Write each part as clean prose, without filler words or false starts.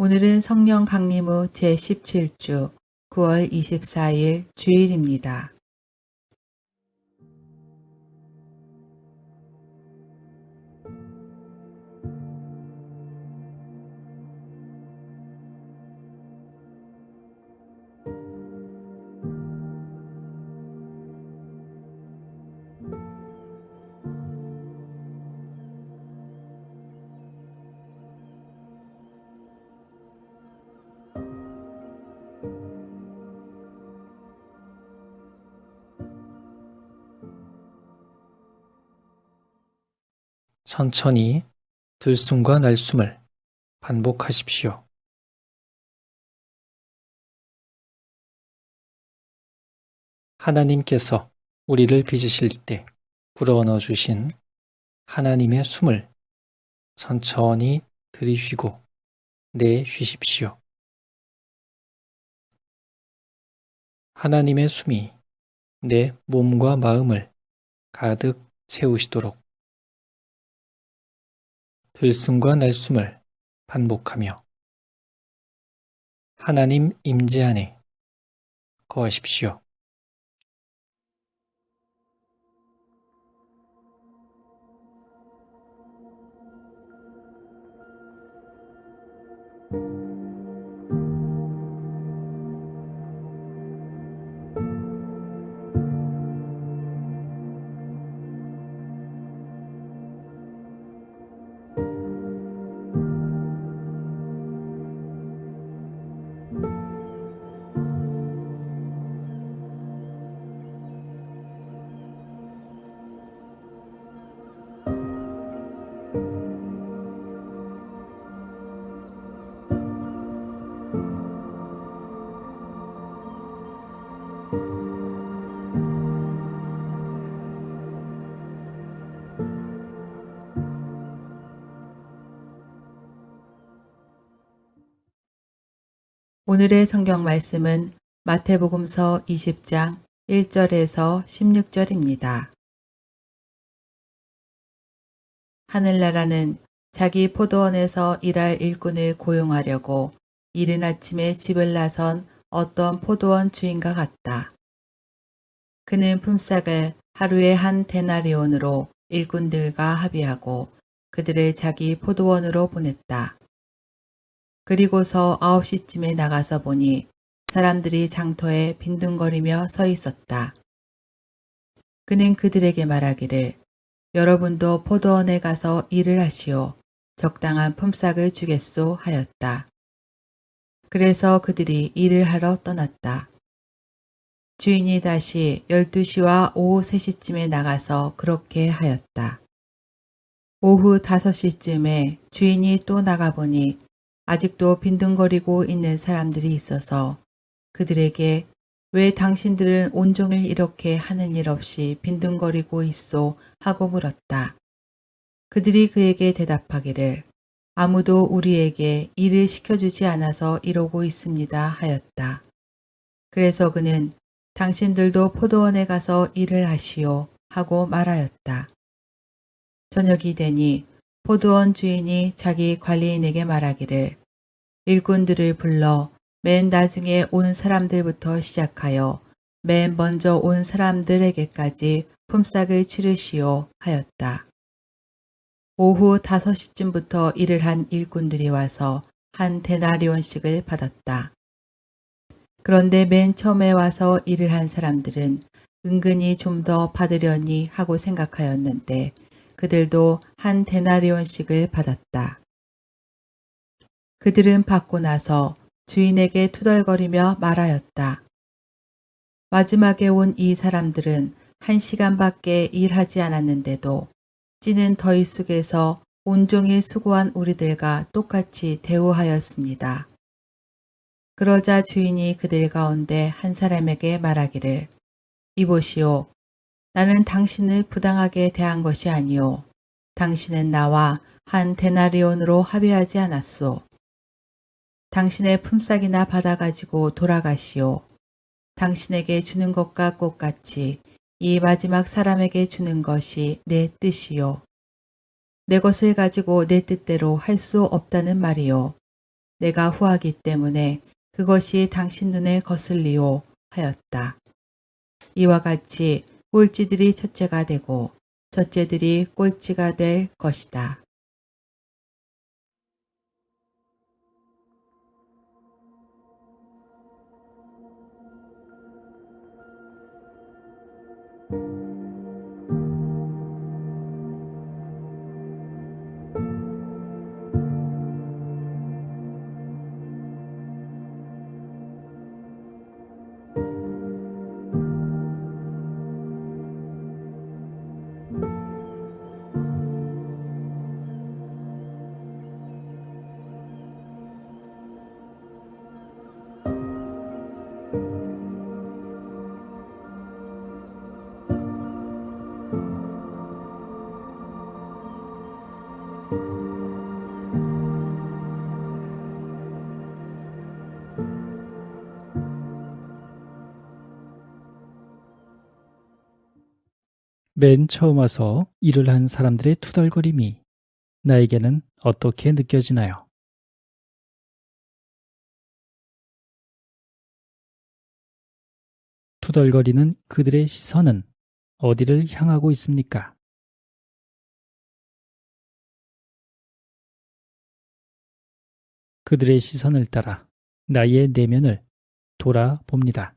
오늘은 성령 강림 후 제17주 9월 24일 주일입니다. 천천히 들숨과 날숨을 반복하십시오. 하나님께서 우리를 빚으실 때 불어넣어 주신 하나님의 숨을 천천히 들이쉬고 내쉬십시오. 하나님의 숨이 내 몸과 마음을 가득 채우시도록 들숨과 날숨을 반복하며 하나님 임재 안에 거하십시오. 오늘의 성경 말씀은 마태복음서 20장 1절에서 16절입니다. 하늘나라는 자기 포도원에서 일할 일꾼을 고용하려고 이른 아침에 집을 나선 어떤 포도원 주인과 같다. 그는 품삯을 하루에 한 데나리온으로 일꾼들과 합의하고 그들을 자기 포도원으로 보냈다. 그리고서 9시쯤에 나가서 보니 사람들이 장터에 빈둥거리며 서 있었다. 그는 그들에게 말하기를 여러분도 포도원에 가서 일을 하시오. 적당한 품삯을 주겠소 하였다. 그래서 그들이 일을 하러 떠났다. 주인이 다시 12시와 오후 3시쯤에 나가서 그렇게 하였다. 오후 5시쯤에 주인이 또 나가보니 아직도 빈둥거리고 있는 사람들이 있어서 그들에게 왜 당신들은 온종일 이렇게 하는 일 없이 빈둥거리고 있소 하고 물었다. 그들이 그에게 대답하기를 아무도 우리에게 일을 시켜주지 않아서 이러고 있습니다 하였다. 그래서 그는 당신들도 포도원에 가서 일을 하시오 하고 말하였다. 저녁이 되니 포도원 주인이 자기 관리인에게 말하기를 일꾼들을 불러 맨 나중에 온 사람들부터 시작하여 맨 먼저 온 사람들에게까지 품삯을 치르시오 하였다. 오후 5시쯤부터 일을 한 일꾼들이 와서 한 데나리온씩을 받았다. 그런데 맨 처음에 와서 일을 한 사람들은 은근히 좀 더 받으려니 하고 생각하였는데 그들도 한 데나리온씩을 받았다. 그들은 받고 나서 주인에게 투덜거리며 말하였다. 마지막에 온 이 사람들은 1시간밖에 일하지 않았는데도 찌는 더위 속에서 온종일 수고한 우리들과 똑같이 대우하였습니다. 그러자 주인이 그들 가운데 한 사람에게 말하기를 이보시오. 나는 당신을 부당하게 대한 것이 아니오. 당신은 나와 한 데나리온으로 합의하지 않았소. 당신의 품삯이나 받아가지고 돌아가시오. 당신에게 주는 것과 똑같이 이 마지막 사람에게 주는 것이 내 뜻이요. 내 것을 가지고 내 뜻대로 할 수 없다는 말이요. 내가 후하기 때문에 그것이 당신 눈에 거슬리오 하였다. 이와 같이 꼴찌들이 첫째가 되고 첫째들이 꼴찌가 될 것이다. 맨 처음 와서 일을 한 사람들의 투덜거림이 나에게는 어떻게 느껴지나요? 투덜거리는 그들의 시선은 어디를 향하고 있습니까? 그들의 시선을 따라 나의 내면을 돌아봅니다.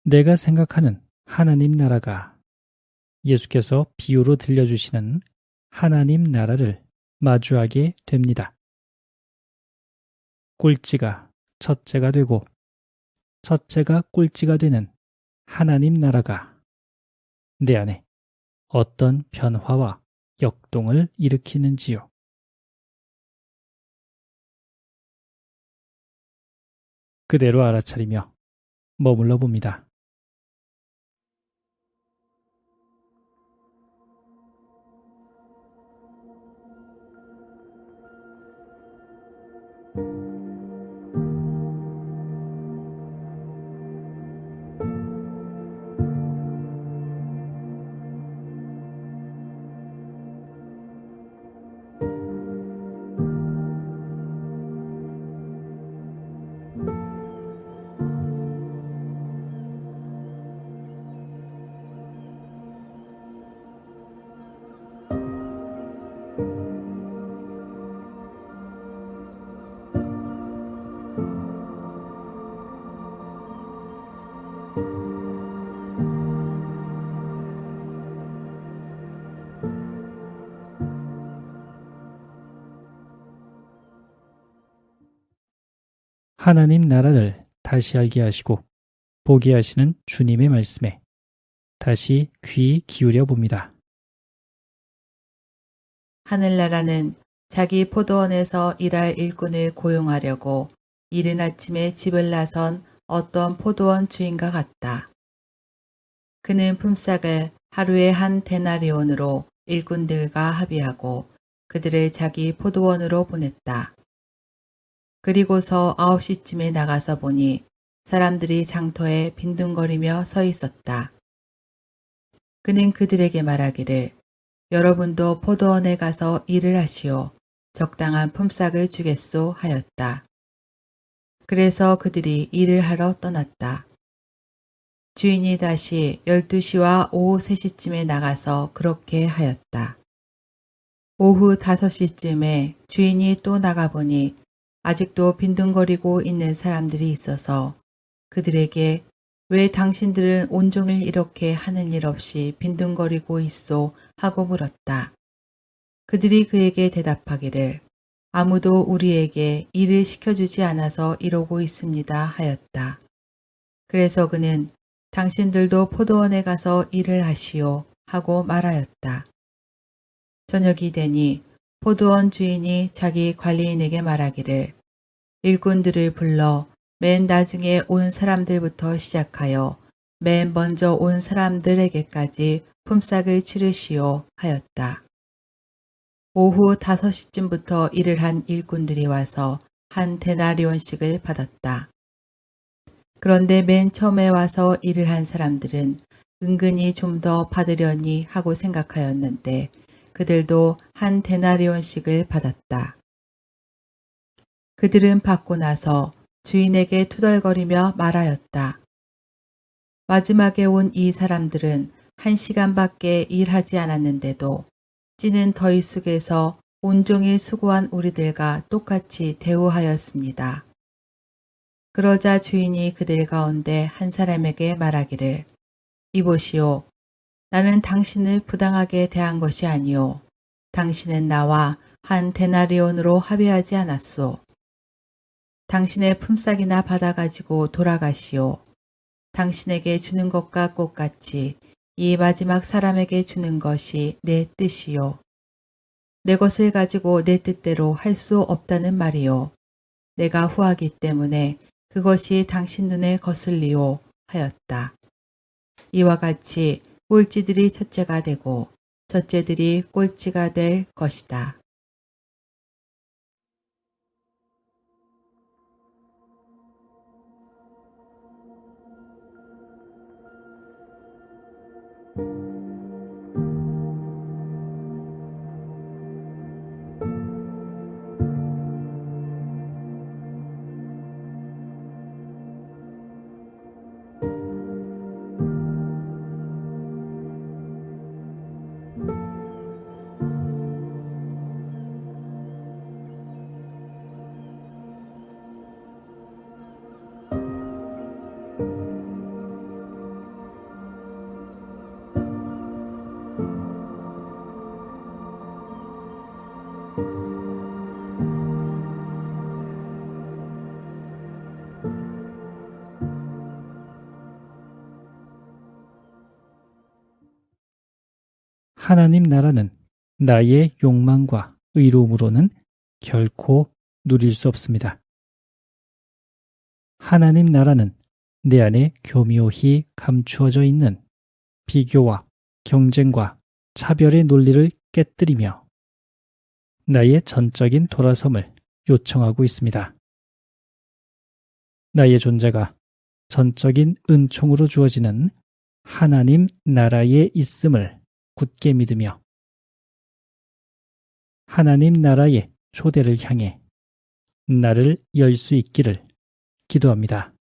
내가 생각하는 하나님 나라가 예수께서 비유로 들려주시는 하나님 나라를 마주하게 됩니다. 꼴찌가 첫째가 되고 첫째가 꼴찌가 되는 하나님 나라가 내 안에 어떤 변화와 역동을 일으키는지요. 그대로 알아차리며 머물러 봅니다. 하나님 나라를 다시 알게 하시고 보게 하시는 주님의 말씀에 다시 귀 기울여 봅니다. 하늘나라는 자기 포도원에서 일할 일꾼을 고용하려고 이른 아침에 집을 나선 어떤 포도원 주인과 같다. 그는 품삯을 하루에 한 데나리온으로 일꾼들과 합의하고 그들을 자기 포도원으로 보냈다. 그리고서 9시쯤에 나가서 보니 사람들이 장터에 빈둥거리며 서 있었다. 그는 그들에게 말하기를 여러분도 포도원에 가서 일을 하시오. 적당한 품삯을 주겠소 하였다. 그래서 그들이 일을 하러 떠났다. 주인이 다시 12시와 오후 3시쯤에 나가서 그렇게 하였다. 오후 5시쯤에 주인이 또 나가보니 아직도 빈둥거리고 있는 사람들이 있어서 그들에게 왜 당신들은 온종일 이렇게 하는 일 없이 빈둥거리고 있소? 하고 물었다. 그들이 그에게 대답하기를 아무도 우리에게 일을 시켜주지 않아서 이러고 있습니다 하였다. 그래서 그는 당신들도 포도원에 가서 일을 하시오 하고 말하였다. 저녁이 되니 포도원 주인이 자기 관리인에게 말하기를 일꾼들을 불러 맨 나중에 온 사람들부터 시작하여 맨 먼저 온 사람들에게까지 품삯을 치르시오 하였다. 오후 5시쯤부터 일을 한 일꾼들이 와서 한 데나리온씩을 받았다. 그런데 맨 처음에 와서 일을 한 사람들은 은근히 좀 더 받으려니 하고 생각하였는데 그들도 한 데나리온씩을 받았다. 그들은 받고 나서 주인에게 투덜거리며 말하였다. 마지막에 온 이 사람들은 1시간밖에 일하지 않았는데도 찌는 더위 속에서 온종일 수고한 우리들과 똑같이 대우하였습니다. 그러자 주인이 그들 가운데 한 사람에게 말하기를 이보시오. 나는 당신을 부당하게 대한 것이 아니오. 당신은 나와 한 데나리온으로 합의하지 않았소. 당신의 품삯이나 받아가지고 돌아가시오. 당신에게 주는 것과 똑같이 이 마지막 사람에게 주는 것이 내 뜻이요. 내 것을 가지고 내 뜻대로 할 수 없다는 말이요. 내가 후하기 때문에 그것이 당신 눈에 거슬리오 하였다. 이와 같이 꼴찌들이 첫째가 되고 첫째들이 꼴찌가 될 것이다. 하나님 나라는 나의 욕망과 의로움으로는 결코 누릴 수 없습니다. 하나님 나라는 내 안에 교묘히 감추어져 있는 비교와 경쟁과 차별의 논리를 깨뜨리며 나의 전적인 돌아섬을 요청하고 있습니다. 나의 존재가 전적인 은총으로 주어지는 하나님 나라에 있음을 굳게 믿으며 하나님 나라의 초대를 향해 나를 열 수 있기를 기도합니다.